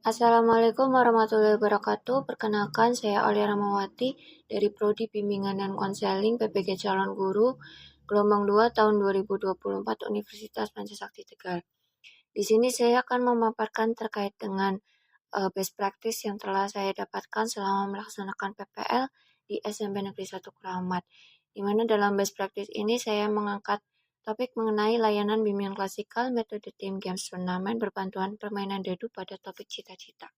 Assalamualaikum warahmatullahi wabarakatuh. Perkenalkan, saya Aulia Ramawati dari Prodi Bimbingan dan Konseling PPG Calon Guru Gelombang 2 tahun 2024 Universitas Pancasakti Tegal. Di sini saya akan memaparkan terkait dengan best practice yang telah saya dapatkan selama melaksanakan PPL di SMP Negeri 1 Keramat. Di mana dalam best practice ini saya mengangkat topik mengenai layanan bimbingan klasikal metode Team Games Turnamen berbantuan permainan dadu pada topik cita-cita.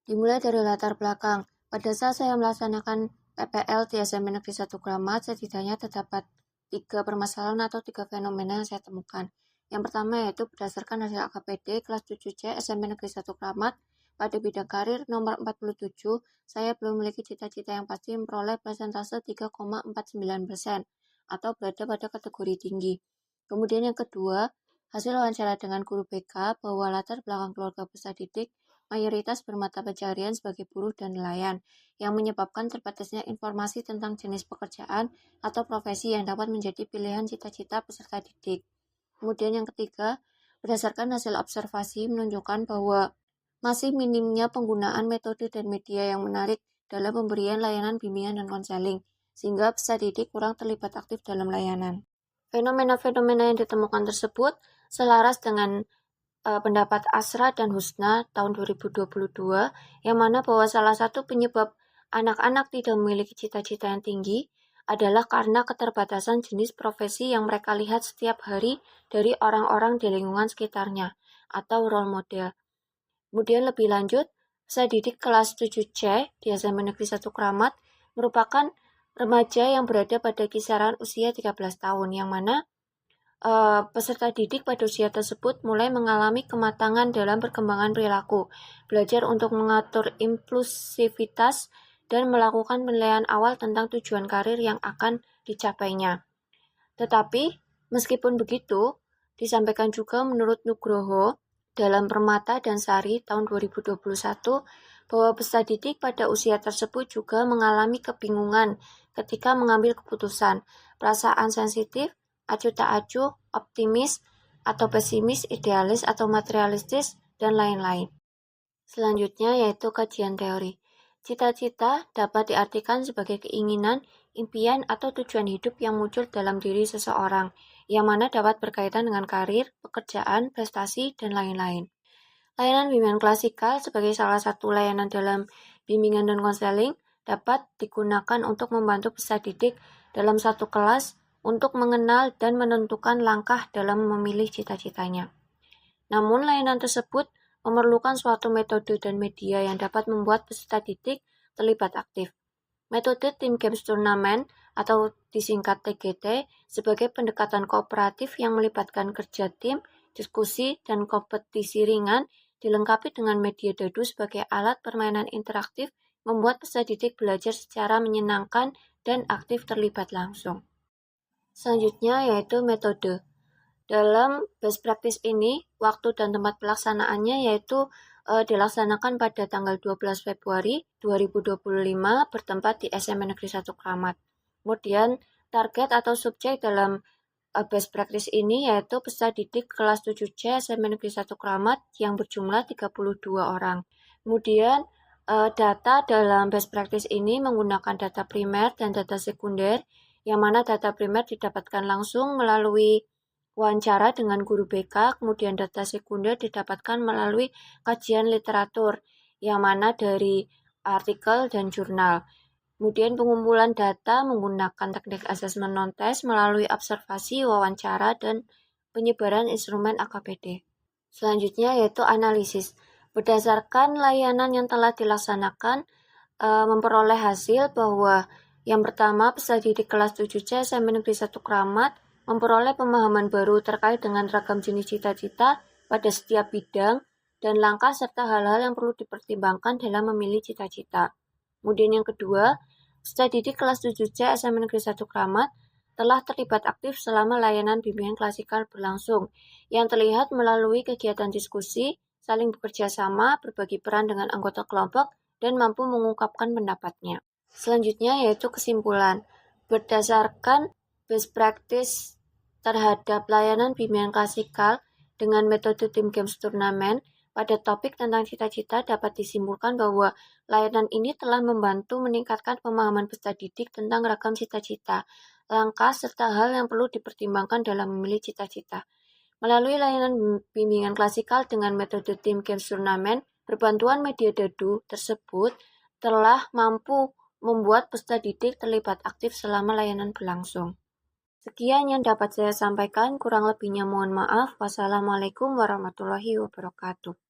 Dimulai dari latar belakang. Pada saat saya melaksanakan PPL di SMP Negeri 1 Keramat, setidaknya terdapat 3 permasalahan atau 3 fenomena yang saya temukan. Yang pertama yaitu berdasarkan hasil AKPD kelas 7C SMP Negeri 1 Keramat, pada bidang karir nomor 47, saya belum memiliki cita-cita yang pasti memperoleh persentase 3,49% atau berada pada kategori tinggi. Kemudian yang kedua, hasil wawancara dengan guru BK bahwa latar belakang keluarga peserta didik mayoritas bermata pencaharian sebagai buruh dan nelayan, yang menyebabkan terbatasnya informasi tentang jenis pekerjaan atau profesi yang dapat menjadi pilihan cita-cita peserta didik. Kemudian yang ketiga, berdasarkan hasil observasi menunjukkan bahwa masih minimnya penggunaan metode dan media yang menarik dalam pemberian layanan bimbingan dan konseling, sehingga peserta didik kurang terlibat aktif dalam layanan. Fenomena-fenomena yang ditemukan tersebut selaras dengan pendapat Asra dan Husna tahun 2022, yang mana bahwa salah satu penyebab anak-anak tidak memiliki cita-cita yang tinggi adalah karena keterbatasan jenis profesi yang mereka lihat setiap hari dari orang-orang di lingkungan sekitarnya atau role model. Kemudian lebih lanjut, saya didik kelas 7C di SMP Negeri 1 Keramat merupakan remaja yang berada pada kisaran usia 13 tahun, yang mana peserta didik pada usia tersebut mulai mengalami kematangan dalam perkembangan perilaku, belajar untuk mengatur impulsivitas, dan melakukan penilaian awal tentang tujuan karir yang akan dicapainya. Tetapi, meskipun begitu, disampaikan juga menurut Nugroho dalam Permata dan Sari tahun 2021 bahwa peserta didik pada usia tersebut juga mengalami kebingungan ketika mengambil keputusan, perasaan sensitif, acuh tak acuh, optimis atau pesimis, idealis atau materialistis, dan lain-lain. Selanjutnya yaitu kajian teori. Cita-cita dapat diartikan sebagai keinginan, impian, atau tujuan hidup yang muncul dalam diri seseorang, yang mana dapat berkaitan dengan karir, pekerjaan, prestasi, dan lain-lain. Layanan bimbingan klasikal sebagai salah satu layanan dalam bimbingan dan konseling dapat digunakan untuk membantu peserta didik dalam satu kelas untuk mengenal dan menentukan langkah dalam memilih cita-citanya. Namun, layanan tersebut memerlukan suatu metode dan media yang dapat membuat peserta didik terlibat aktif. Metode Team Games Turnamen atau disingkat TGT sebagai pendekatan kooperatif yang melibatkan kerja tim, diskusi, dan kompetisi ringan dilengkapi dengan media dadu sebagai alat permainan interaktif membuat peserta didik belajar secara menyenangkan dan aktif terlibat langsung. Selanjutnya yaitu metode. Dalam best practice ini, waktu dan tempat pelaksanaannya yaitu dilaksanakan pada tanggal 12 Februari 2025 bertempat di SMP Negeri 1 Keramat. Kemudian target atau subjek dalam best practice ini yaitu peserta didik kelas 7C SMP Negeri 1 Keramat yang berjumlah 32 orang. Kemudian data dalam best practice ini menggunakan data primer dan data sekunder, yang mana data primer didapatkan langsung melalui wawancara dengan guru BK, kemudian data sekunder didapatkan melalui kajian literatur, yang mana dari artikel dan jurnal. Kemudian pengumpulan data menggunakan teknik asesmen non-test melalui observasi, wawancara, dan penyebaran instrumen AKPD. Selanjutnya yaitu analisis. Berdasarkan layanan yang telah dilaksanakan, memperoleh hasil bahwa yang pertama, peserta didik kelas 7C SMP Negeri 1 Keramat memperoleh pemahaman baru terkait dengan ragam jenis cita-cita pada setiap bidang dan langkah serta hal-hal yang perlu dipertimbangkan dalam memilih cita-cita. Kemudian yang kedua, peserta didik kelas 7C SMP Negeri 1 Keramat telah terlibat aktif selama layanan bimbingan klasikal berlangsung, yang terlihat melalui kegiatan diskusi, saling bekerja sama, berbagi peran dengan anggota kelompok, dan mampu mengungkapkan pendapatnya. Selanjutnya yaitu kesimpulan. Berdasarkan best practice terhadap layanan bimbingan klasikal dengan metode Team Games Turnamen Pada topik tentang cita-cita dapat disimpulkan bahwa layanan ini telah membantu meningkatkan pemahaman peserta didik tentang ragam cita-cita, langkah, serta hal yang perlu dipertimbangkan dalam memilih cita-cita. Melalui layanan bimbingan klasikal dengan metode Team Games Turnamen, berbantuan media dadu tersebut telah mampu membuat peserta didik terlibat aktif selama layanan berlangsung. Sekian yang dapat saya sampaikan, kurang lebihnya mohon maaf. Wassalamualaikum warahmatullahi wabarakatuh.